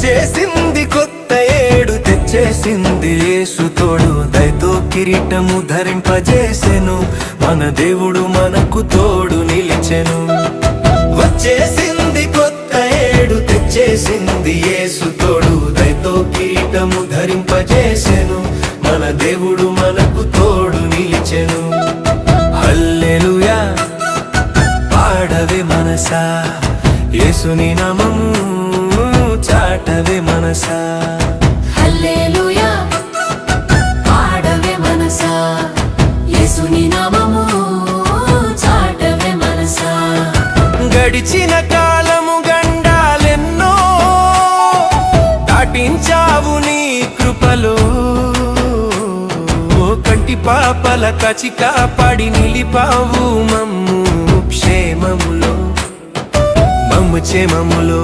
వచ్చేసింది కొత్త ఏడు, తెచ్చేసింది యేసు తోడు. దయతో కిరీటము ధరింపజేసెను, మన దేవుడు మనకు తోడు నిలిచెను. వచ్చేసింది కొత్త ఏడు, తెచ్చేసింది యేసు తోడు. దయతో కిరీటము ధరింపజేసెను, మన దేవుడు మనకు తోడు నిలిచెను. హల్లెలూయా పాడవే మనసా, యేసుని నామము చాటవే మనసా. హల్లెలూయా పాడవే మనసా, యేసుని నామము చాటవే మనసా. గడిచిన కాలము గండాలెన్నో దాటించావు నీ కృపలో. కంటి పాపల కచి కాపాడి నిలిపావు మమ్ము క్షేమములో, మమ్ము క్షేమములో.